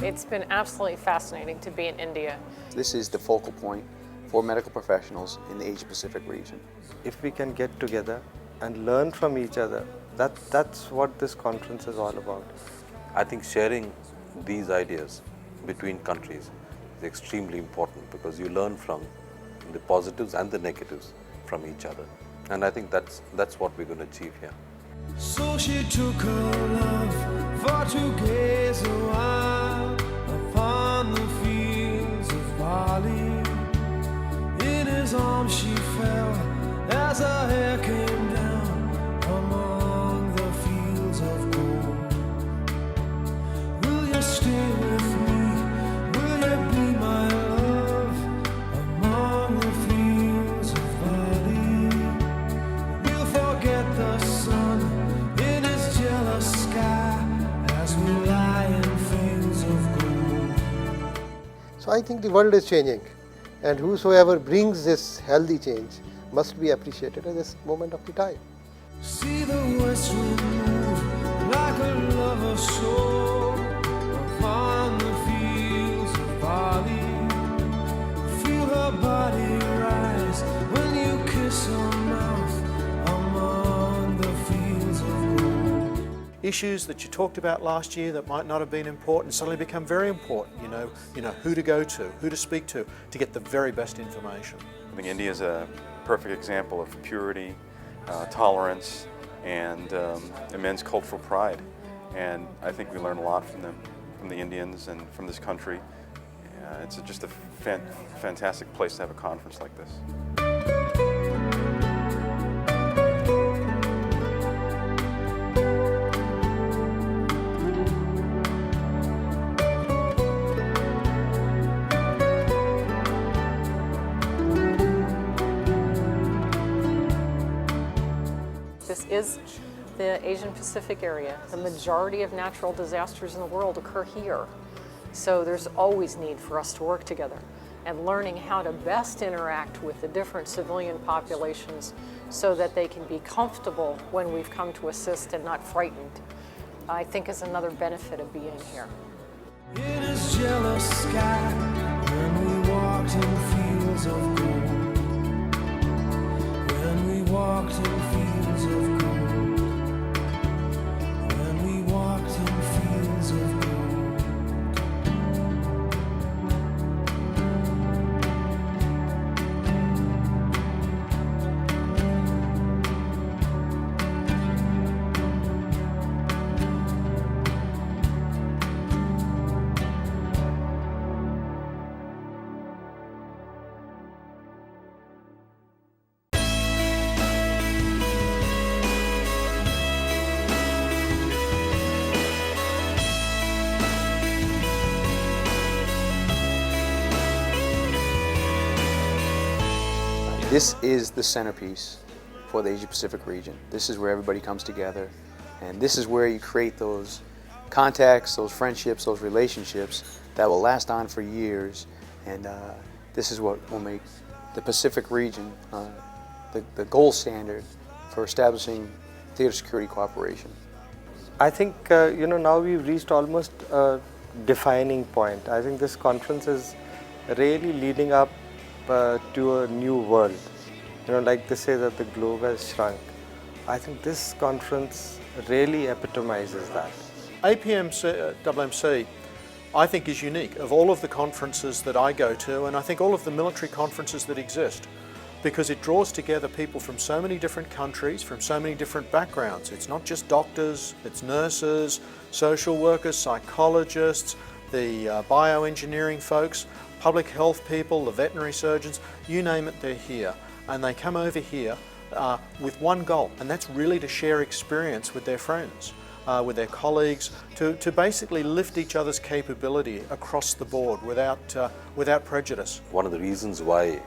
It's been absolutely fascinating to be in India. This is the focal point for medical professionals in the Asia Pacific region. If we can get together and learn from each other, that's what this conference is all about. I think sharing these ideas between countries is extremely important because you learn from the positives and the negatives from each other. And I think that's what we're going to achieve here. So she took her love for to gaze a while upon the fields of barley. In his arms she fell as her hair came down among the fields of gold. Will you stay with me? Will you be my love among the fields of barley? We'll forget the sun in his jealous sky as we lie in fields of gold. So I think the world is changing, and whosoever brings this healthy change must be appreciated at this moment of the time. See the west wind move like a lover's soul upon the fields of barley. Feel her body rise when you kiss her mouth among the fields of gold. Issues that you talked about last year that might not have been important suddenly become very important. You know who to go to, who to speak to get the very best information. I think India is a perfect example of purity, tolerance, and immense cultural pride. And I think we learn a lot from them, from the Indians and from this country. It's just a fantastic place to have a conference like this. This is the Asian Pacific area. The majority of natural disasters in the world occur here. So there's always need for us to work together and learning how to best interact with the different civilian populations so that they can be comfortable when we've come to assist and not frightened, I think is another benefit of being here. In his jealous sky, when we walked in fields of gold. When we walked in fields of gold. When we walked in fields of gold. This is the centerpiece for the Asia Pacific region. This is where everybody comes together, and this is where you create those contacts, those friendships, those relationships that will last on for years, and this is what will make the Pacific region the gold standard for establishing theater security cooperation. I think now we've reached almost a defining point. I think this conference is really leading up to a new world. Like they say that the globe has shrunk. I think this conference really epitomizes that. APMMC, I think, is unique of all of the conferences that I go to, and I think all of the military conferences that exist, because it draws together people from so many different countries, from so many different backgrounds. It's not just doctors, it's nurses, social workers, psychologists, the bioengineering folks, public health people, the veterinary surgeons, you name it, they're here. And they come over here with one goal, and that's really to share experience with their friends, with their colleagues, to basically lift each other's capability across the board without prejudice. One of the reasons why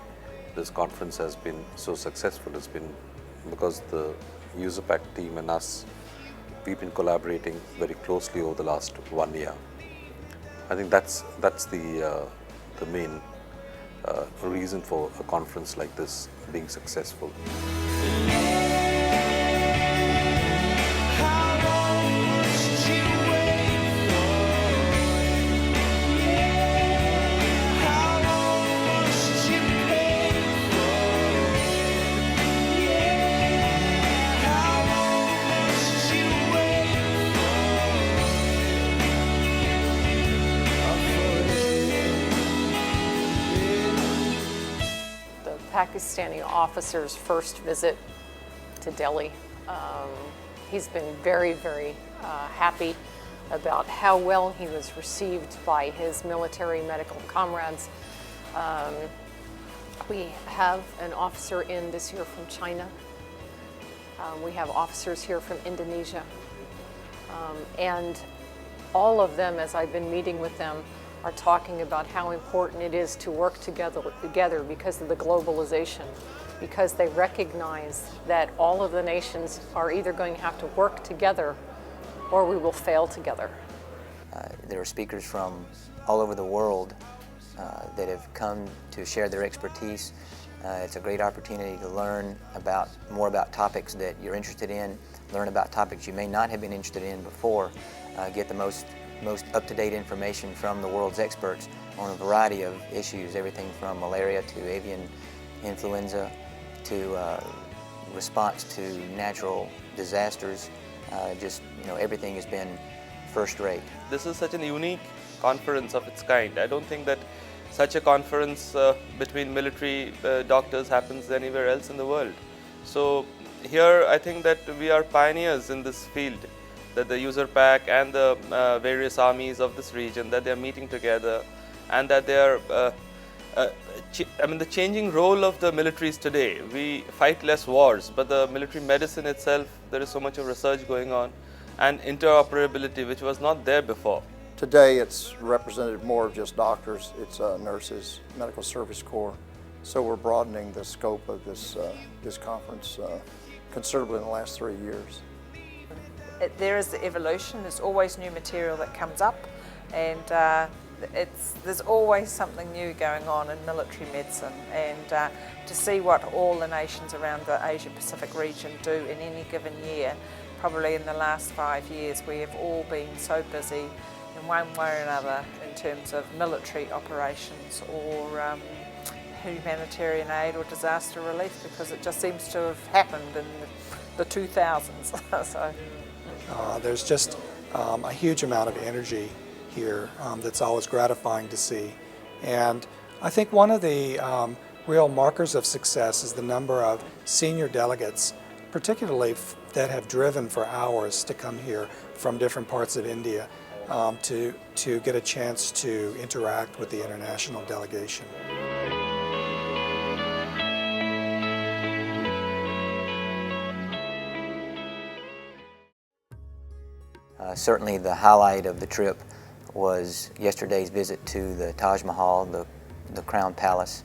this conference has been so successful has been because the USAPAC team and us, we've been collaborating very closely over the last 1 year. I think that's the main reason for a conference like this being successful. How long must you wait for? Pakistani officer's first visit to Delhi. He's been very, very happy about how well he was received by his military medical comrades. We have an officer in this year from China. We have officers here from Indonesia. And all of them, as I've been meeting with them, are talking about how important it is to work together because of the globalization, because they recognize that all of the nations are either going to have to work together or we will fail together. There are speakers from all over the world that have come to share their expertise. It's a great opportunity to learn more about topics that you're interested in, learn about topics you may not have been interested in before, get the most up-to-date information from the world's experts on a variety of issues, everything from malaria to avian influenza to response to natural disasters. Everything has been first rate. This is such a unique conference of its kind. I don't think that such a conference between military doctors happens anywhere else in the world. So here I think that we are pioneers in this field, that the user pack and the various armies of this region, that they are meeting together, and that they are the changing role of the militaries today. We fight less wars, but the military medicine itself, there is so much of research going on, and interoperability, which was not there before. Today it's represented more of just doctors, it's nurses, medical service corps. So we're broadening the scope of this conference considerably in the last 3 years. There is the evolution, there's always new material that comes up, and there's always something new going on in military medicine, and to see what all the nations around the Asia Pacific region do in any given year. Probably in the last 5 years we have all been so busy in one way or another in terms of military operations or humanitarian aid or disaster relief, because it just seems to have happened in the 2000s. So. There's just a huge amount of energy here that's always gratifying to see. And I think one of the real markers of success is the number of senior delegates, particularly that have driven for hours to come here from different parts of India to get a chance to interact with the international delegation. Certainly the highlight of the trip was yesterday's visit to the Taj Mahal, the Crown Palace.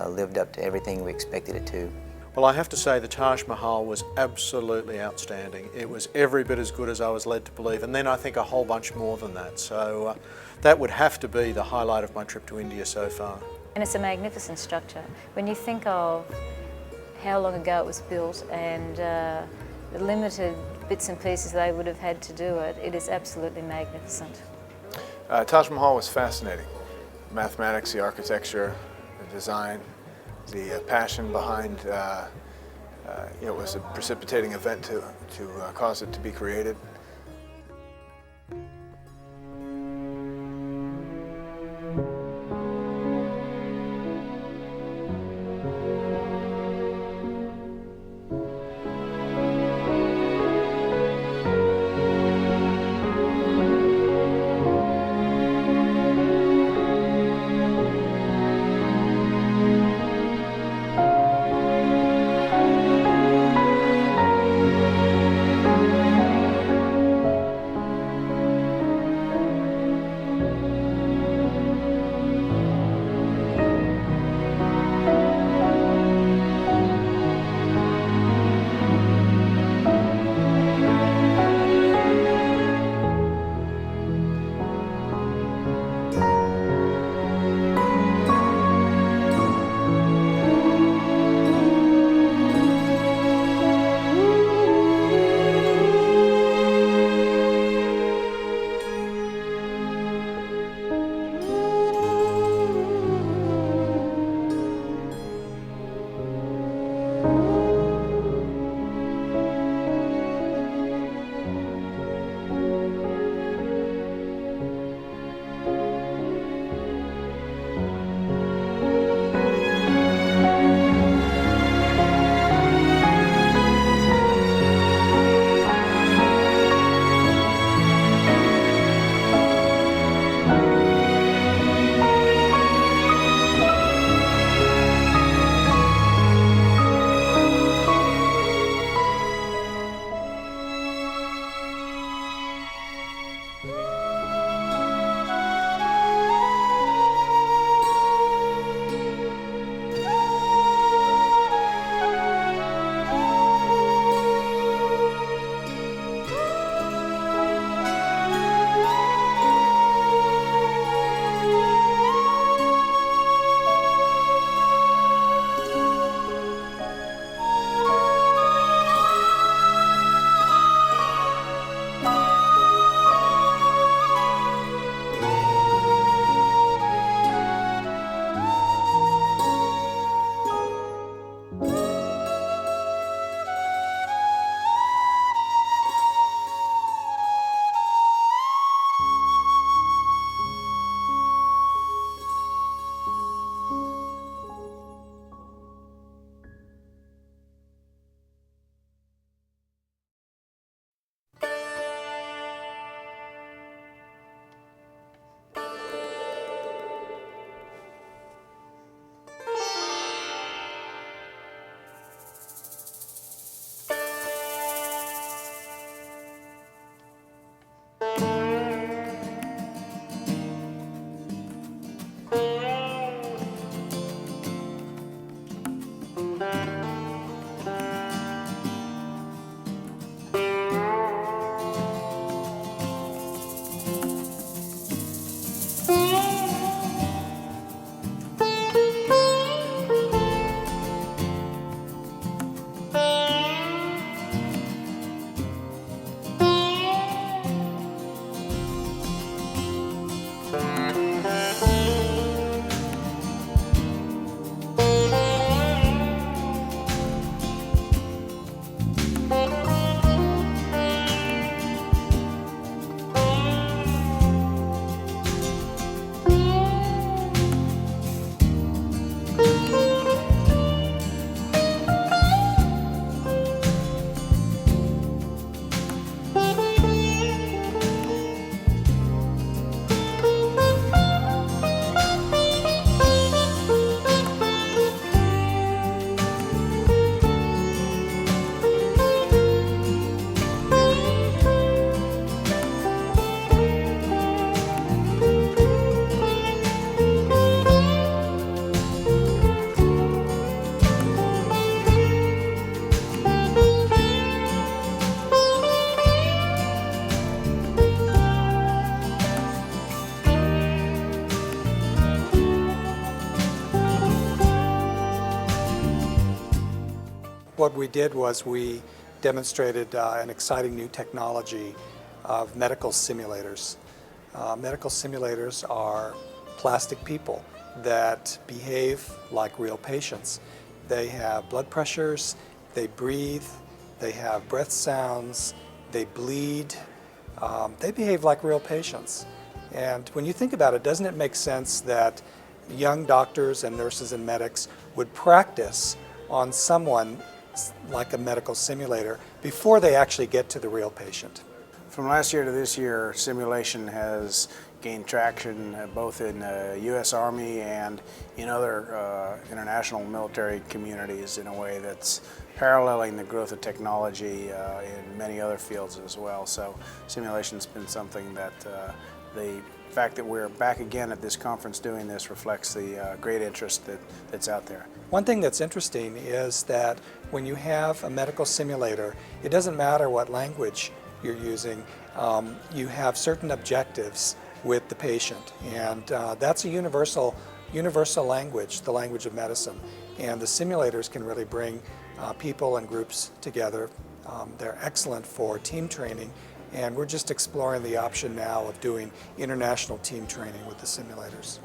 Lived up to everything we expected it to. Well, I have to say the Taj Mahal was absolutely outstanding. It was every bit as good as I was led to believe, and then I think a whole bunch more than that. So that would have to be the highlight of my trip to India so far. And it's a magnificent structure. When you think of how long ago it was built and the limited bits and pieces they would have had to do it, it is absolutely magnificent. Taj Mahal was fascinating. Mathematics, the architecture, the design, the passion behind it was a precipitating event to cause it to be created. what we did was we demonstrated an exciting new technology of medical simulators. Medical simulators are plastic people that behave like real patients. They have blood pressures, they breathe, they have breath sounds, they bleed. They behave like real patients. And when you think about it, doesn't it make sense that young doctors and nurses and medics would practice on someone like a medical simulator before they actually get to the real patient? From last year to this year, simulation has gained traction both in the U.S. Army and in other international military communities in a way that's paralleling the growth of technology in many other fields as well. So simulation's been something that the fact that we're back again at this conference doing this reflects the great interest that's out there. One thing that's interesting is that when you have a medical simulator, it doesn't matter what language you're using, you have certain objectives with the patient, and that's a universal language, the language of medicine. And the simulators can really bring people and groups together. They're excellent for team training, and we're just exploring the option now of doing international team training with the simulators.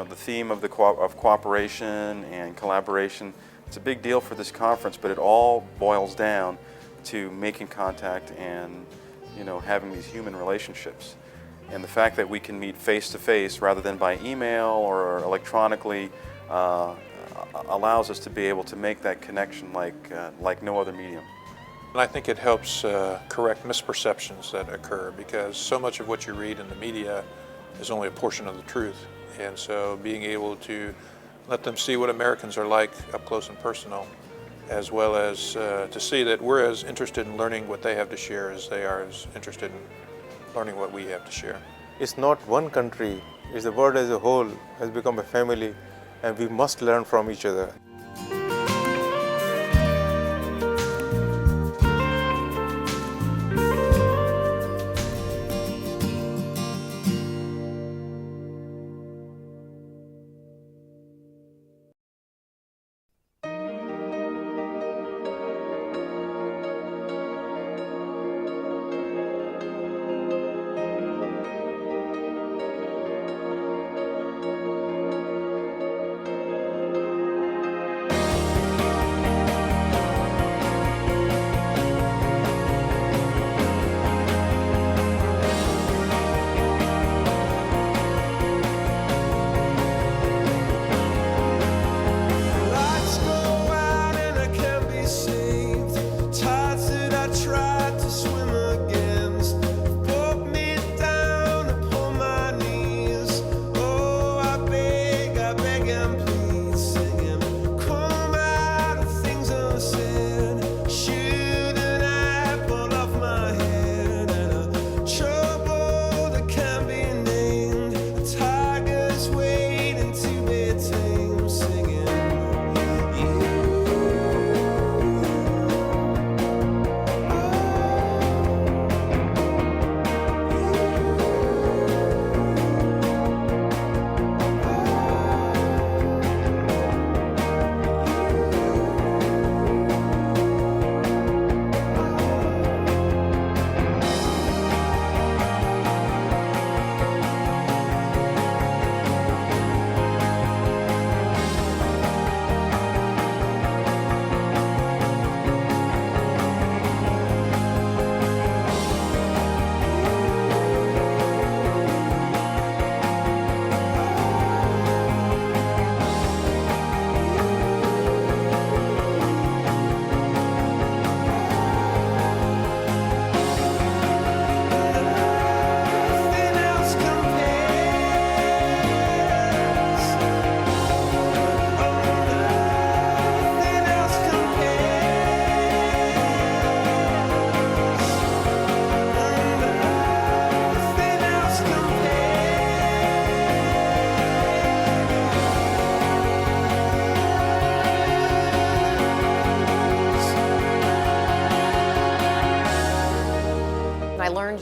The theme of cooperation and collaboration, it's a big deal for this conference, but it all boils down to making contact and having these human relationships. And the fact that we can meet face to face rather than by email or electronically allows us to be able to make that connection like no other medium. And I think it helps correct misperceptions that occur, because so much of what you read in the media is only a portion of the truth. And so being able to let them see what Americans are like up close and personal, as well as to see that we're as interested in learning what they have to share as they are as interested in learning what we have to share. It's not one country, it's the world as a whole has become a family, and we must learn from each other.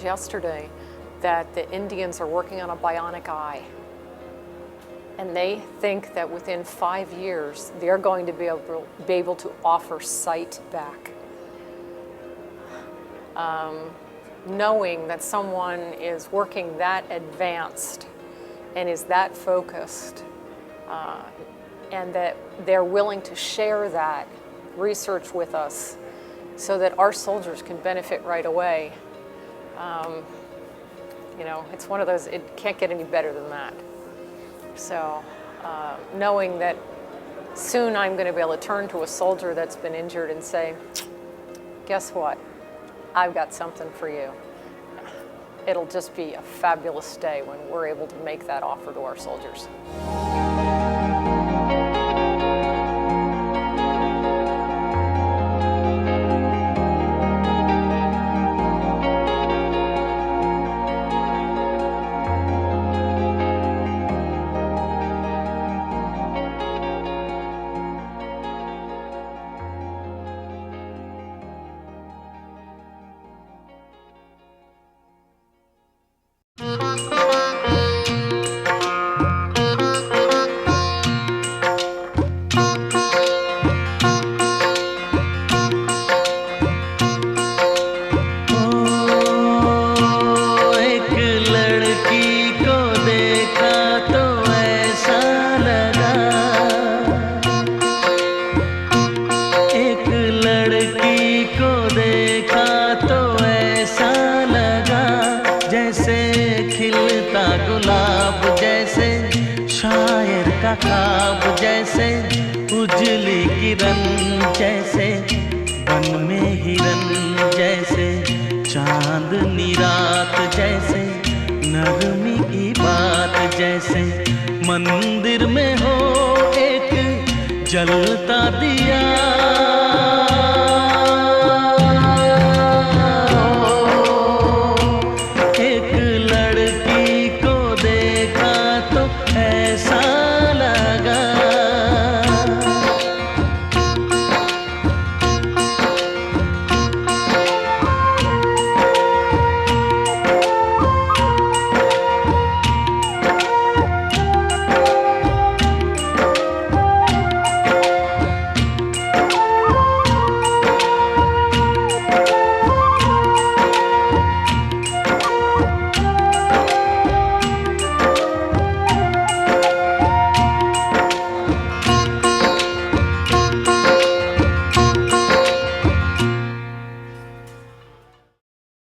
yesterday that the Indians are working on a bionic eye. And they think that within 5 years, they're going to be able to offer sight back. Knowing that someone is working that advanced and is that focused, and that they're willing to share that research with us so that our soldiers can benefit right away. You know, it's one of those, it can't get any better than that. So knowing that soon I'm going to be able to turn to a soldier that's been injured and say, guess what? I've got something for you. It'll just be a fabulous day when we're able to make that offer to our soldiers. ख्वाब जैसे उजली किरण जैसे one में हिरन जैसे चांदनी रात जैसे नरमी की बात जैसे मंदिर में हो एक जलता दिया